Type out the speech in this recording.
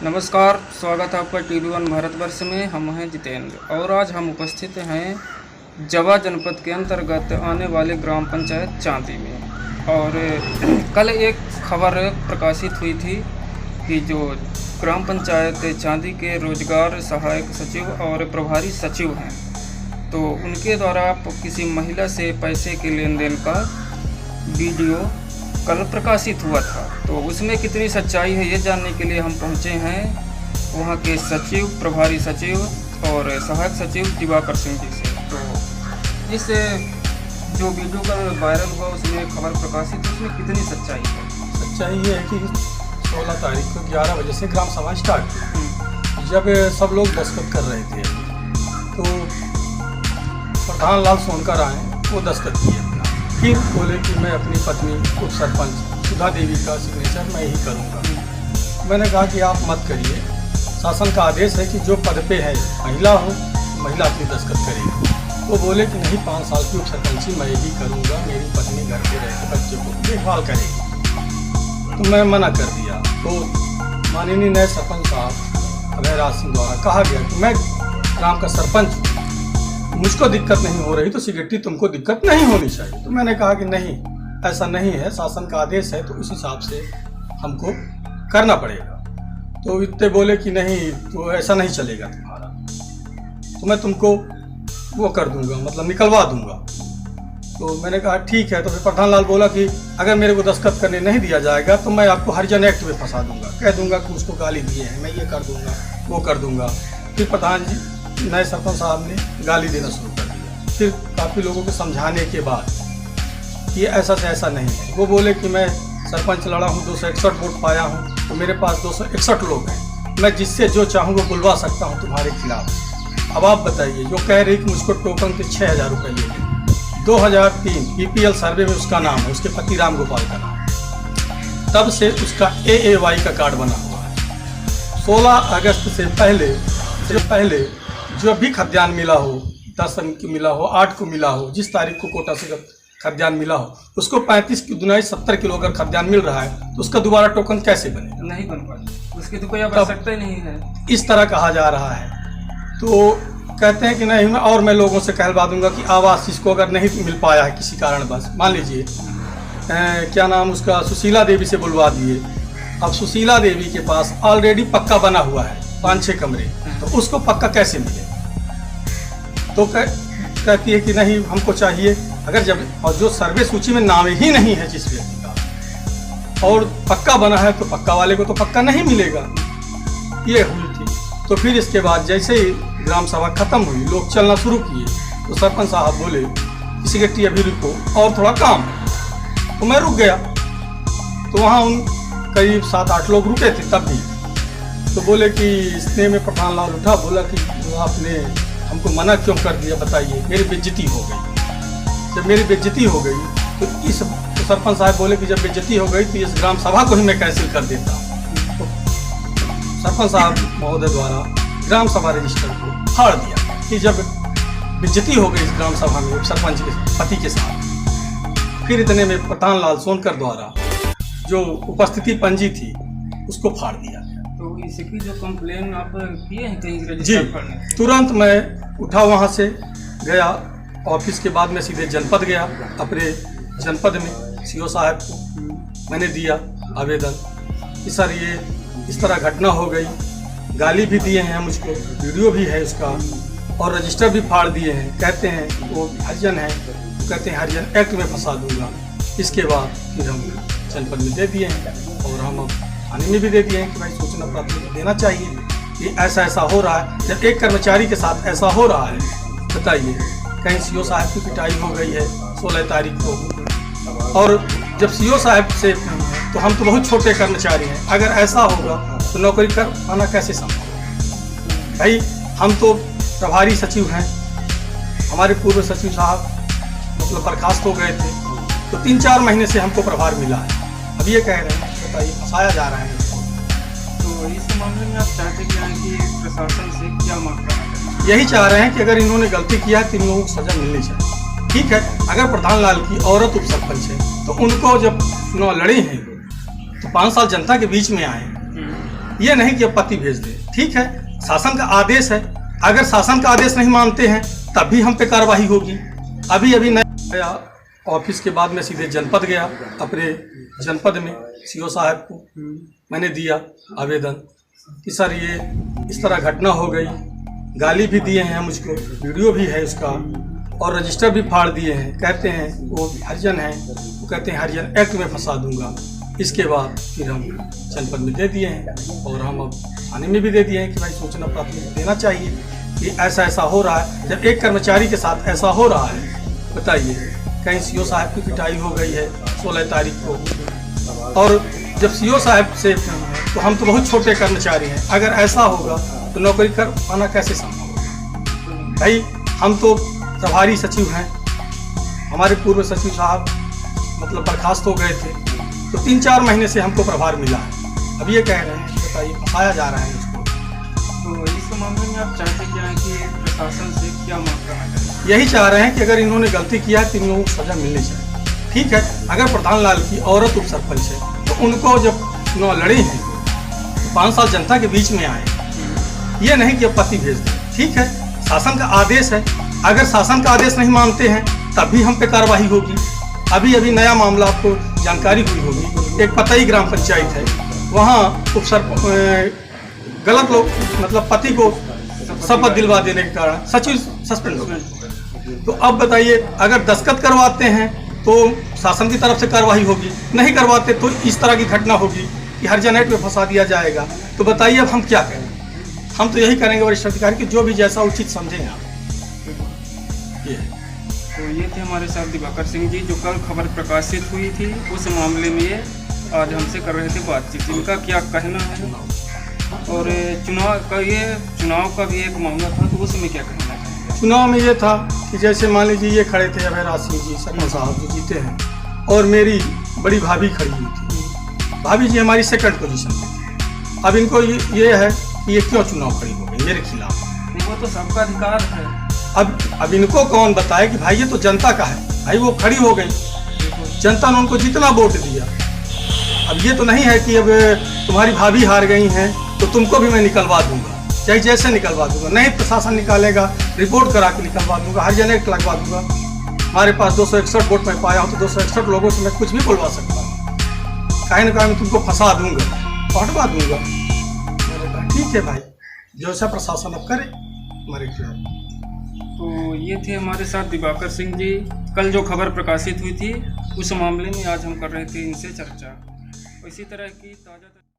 नमस्कार, स्वागत है आपका TV1 भारतवर्ष में। हम हैं जितेंद्र और आज हम उपस्थित हैं जवा जनपद के अंतर्गत आने वाले ग्राम पंचायत चांदी में। और कल एक खबर प्रकाशित हुई थी कि जो ग्राम पंचायत चांदी के रोजगार सहायक सचिव और प्रभारी सचिव हैं, तो उनके द्वारा किसी महिला से पैसे के लेन देन का वीडियो कल प्रकाशित हुआ था। तो उसमें कितनी सच्चाई है ये जानने के लिए हम पहुंचे हैं वहां के सचिव, प्रभारी सचिव और सहायक सचिव दिवाकर सिंह जी से। तो इस जो वीडियो का वायरल हुआ उसमें खबर प्रकाशित है, उसमें कितनी सच्चाई है? सच्चाई ये है कि 16 तारीख को 11 बजे से ग्राम सभा स्टार्ट हुई। जब सब लोग दस्तखत कर रहे थे तो प्रधान लाल सोनकर आए, वो दस्तखत किए अपना, फिर बोले कि मैं अपनी पत्नी उप सरपंच सुधा देवी का सिग्नेचर मैं ही करूँगा। मैंने कहा कि आप मत करिए, शासन का आदेश है कि जो पद पे है महिला हो, महिला अपनी दस्तखत करेगी। वो बोले कि नहीं, 5 साल की उप सरपंची मैं ही करूँगा, मेरी पत्नी घर पे रह के बच्चे को देखभाल करेगी। तो मैं मना कर दिया। तो माननीय नए सरपंच साहब अभयराज सिंह द्वारा कहा गया कि मैं ग्राम का सरपंच हूँ, मुझको दिक्कत नहीं हो रही तो सिगरेटी तुमको दिक्कत नहीं होनी चाहिए। तो मैंने कहा कि नहीं, ऐसा नहीं है, शासन का आदेश है तो उस हिसाब से हमको करना पड़ेगा। तो इतने बोले कि नहीं, तो ऐसा नहीं चलेगा तुम्हारा, तो मैं तुमको वो कर दूंगा, मतलब निकलवा दूंगा। तो मैंने कहा ठीक है। तो फिर प्रधान लाल बोला कि अगर मेरे को दस्तखत करने नहीं दिया जाएगा तो मैं आपको हरिजन एक्ट में फंसा दूंगा, कह दूंगा कि उसको गाली दिए हैं, मैं ये कर दूंगा, वो कर दूंगा। फिर प्रधान जी नए सरपंच साहब ने गाली देना शुरू कर दिया। फिर काफ़ी लोगों को समझाने के बाद कि ऐसा से ऐसा नहीं है। वो बोले कि मैं सरपंच लड़ा हूँ, 261 वोट पाया हूँ, तो मेरे पास 261 लोग हैं, मैं जिससे जो चाहूँ वो बुलवा सकता हूँ तुम्हारे खिलाफ। अब आप बताइए, जो कह रही कि मुझको टोकन के 6000 रुपये ले लें। 2003 PPL सर्वे में उसका नाम है, उसके पति राम गोपाल का नाम है, तब से उसका AAY का कार्ड बना हुआ है। 16 अगस्त से पहले जो भी खाद्यान्न मिला हो, 10 को मिला हो, 8 को मिला हो, जिस तारीख को कोटा से खाद्यान्न मिला हो, उसको 35 की दुनाई 70 किलो अगर खाद्यान्न मिल रहा है तो उसका दोबारा टोकन कैसे बनेगा? नहीं बन पाएगा, उसकी तो कोई आवश्यकता ही नहीं है। इस तरह कहा जा रहा है। तो कहते हैं कि नहीं, मैं लोगों से कहलवा दूंगा कि आवास जिसको अगर नहीं मिल पाया है किसी कारणवश, मान लीजिए क्या नाम उसका, सुशीला देवी से बुलवा दिए। अब सुशीला देवी के पास ऑलरेडी पक्का बना हुआ है 5-6 कमरे, तो उसको पक्का कैसे मिले? तो कहती है कि नहीं, हमको चाहिए। अगर जब और जो सर्वे सूची में नाम ही नहीं है जिस व्यक्ति का और पक्का बना है, तो पक्का वाले को तो पक्का नहीं मिलेगा। ये हुई थी। तो फिर इसके बाद जैसे ही ग्राम सभा खत्म हुई, लोग चलना शुरू किए, तो सरपंच साहब बोले सिगरेटी अभी रुको और थोड़ा काम है। तो मैं रुक गया। तो वहाँ उन करीब 7-8 लोग रुके थे तब भी। तो बोले कि इसने में प्रधान लाल उठा, बोला कि आपने हमको मना क्यों कर दिया, बताइए। मेरी बेइज्जती हो गई। जब मेरी बेइज्जती हो गई तो सरपंच साहब बोले कि जब बेइज्जती हो गई तो इस ग्राम सभा को ही मैं कैंसिल कर देता। तो सरपंच साहब महोदय द्वारा ग्राम सभा रजिस्टर को फाड़ दिया कि जब बेइज्जती हो गई इस ग्राम सभा में सरपंच के पति के साथ। फिर इतने में प्रधान लाल सोनकर द्वारा जो उपस्थिति पंजी थी उसको फाड़ दिया। तो इसकी जो कंप्लेन आप किए हैं कहीं जी, रजिस्टर करने? तुरंत मैं उठा, वहाँ से गया ऑफिस के बाद मैं सीधे जनपद गया। अपने जनपद में CO साहब को मैंने दिया आवेदन कि सर ये इस तरह घटना हो गई। गाली भी दिए हैं मुझको, वीडियो भी है उसका, और रजिस्टर भी फाड़ दिए हैं। कहते हैं वो हरिजन है, तो कहते हैं हरिजन एक्ट में फंसा दूंगा। इसके बाद फिर हम जनपद में दे दिए हैं और हम अब थाने में भी दे दिए हैं कि भाई सूचना प्राथमिकता देना चाहिए कि ऐसा ऐसा हो रहा है। जब एक कर्मचारी के साथ ऐसा हो रहा है, बताइए, कहीं CO साहब की पिटाई हो गई है 16 तारीख को, और जब CO साहब से तो हम तो बहुत छोटे कर्मचारी हैं, अगर ऐसा होगा तो नौकरी कर पाना कैसे संभव? भाई हम तो प्रभारी सचिव हैं, हमारे पूर्व सचिव साहब मतलब बर्खास्त हो गए थे, तो 3-4 महीने से हमको प्रभार मिला है। अब ये कह रहे हैं, बताइए, फंसाया जा रहा है। तो इस मामले में आप चाहते क्या हैं कि प्रशासन से क्या मांग करना चाहिए? यही चाह रहे हैं कि अगर इन्होंने गलती किया है तो इन लोगों को सजा मिलनी चाहिए। ठीक है, अगर प्रधान लाल की औरत उप सरपंच है तो उनको जब चुनाव लड़े हैं तो 5 साल जनता के बीच में आए, ये नहीं कि अब पति भेज दे। ठीक है, शासन का आदेश है, अगर शासन का आदेश नहीं मानते हैं तब भी हम पे कार्रवाई होगी। अभी अभी नया गया ऑफिस के बाद में सीधे जनपद गया, अपने जनपद में सीओ साहब को मैंने दिया आवेदन कि सर ये इस तरह घटना हो गई। गाली भी दिए हैं मुझको, वीडियो भी है उसका, और रजिस्टर भी फाड़ दिए हैं। कहते हैं वो हरिजन हैं, वो कहते हैं हरिजन एक्ट में फंसा दूंगा। इसके बाद फिर हम जनपद में दे दिए हैं और हम अब थाने में भी दे दिए हैं कि भाई सूचना प्राथमिक देना चाहिए कि ऐसा ऐसा हो रहा है। जब एक कर्मचारी के साथ ऐसा हो रहा है, बताइए, कहीं सीओ साहब की पिटाई हो गई है 16 तारीख को, और जब सीओ साहब से तो हम तो बहुत छोटे कर्मचारी हैं, अगर ऐसा होगा तो नौकरी कर पाना कैसे संभव होगा? भाई हम तो प्रभारी सचिव हैं, हमारे पूर्व सचिव साहब मतलब बर्खास्त हो गए थे, तो 3-4 महीने से हमको प्रभार मिला है। अब ये कह रहे हैं, बताइए, फंसाया जा रहा है इसको। तो इस मामले में आप चाहते क्या हैं कि प्रशासन से क्या मांग करना चाहिए? यही चाह रहे हैं कि अगर इन्होंने गलती किया तो इन लोगों को सजा मिलनी चाहिए। ठीक है, अगर प्रधान लाल की औरत उप सरपंच है तो उनको जब चुनाव लड़े हैं तो 5 साल जनता के बीच में आए, ये नहीं कि अब पति भेज दे। ठीक है, शासन का आदेश है, अगर शासन का आदेश नहीं मानते हैं तब भी हम पे कार्रवाई होगी। अभी अभी नया मामला आपको जानकारी हुई होगी, एक पतई ग्राम पंचायत है, वहाँ गलत लोग मतलब पति को शपथ दिलवा देने के कारण सचिव सस्पेंड हो गए। तो अब बताइए, अगर दस्तखत करवाते हैं तो शासन की तरफ से कार्रवाई होगी, नहीं करवाते तो इस तरह की घटना होगी कि हरिजन एक्ट में फंसा दिया जाएगा। तो बताइए अब हम क्या करें? हम तो यही करेंगे वरिष्ठ अधिकारी की जो भी जैसा उचित समझें आप। तो ये थे हमारे साथ दिवाकर सिंह जी, जो कल खबर प्रकाशित हुई थी उस मामले में ये आज हमसे कर रहे थे बातचीत। इनका क्या कहना है, और चुनाव का भी एक मामला था, तो उसमें क्या कहना है? चुनाव में ये था कि जैसे मान लीजिए ये खड़े थे अभयराज सिंह जी सरपंच साहब जो जीते हैं, और मेरी बड़ी भाभी खड़ी हुई थी। भाभी जी हमारी सेकंड पोजीशन पे थी। अब इनको ये है कि ये क्यों चुनाव खड़ी हो गई मेरे खिलाफ। वो तो सबका अधिकार है। अब इनको कौन बताए कि भाई ये तो जनता का है। भाई वो खड़ी हो गई, जनता ने उनको जितना वोट दिया। अब ये तो नहीं है कि अब तुम्हारी भाभी हार गई हैं तो तुमको भी मैं निकलवा दूंगा, चाहे जैसे निकलवा दूंगा। नहीं, प्रशासन निकालेगा, रिपोर्ट करा के निकलवा दूंगा, हरिजन एक्ट लगवा दूंगा। हमारे पास 261 वोट मैं पाया हूँ, तो 261 लोगों से मैं कुछ भी बोलवा सकता हूँ। कहीं ना कहीं मैं तुमको फंसा दूंगा, हटवा दूंगा। मैंने कहा ठीक है भाई, जैसा प्रशासन अब करे हमारे खिलाफ। तो ये थे हमारे साथ दिवाकर सिंह जी, कल जो खबर प्रकाशित हुई थी उस मामले में आज हम कर रहे थे इनसे चर्चा। इसी तरह की ताज़ा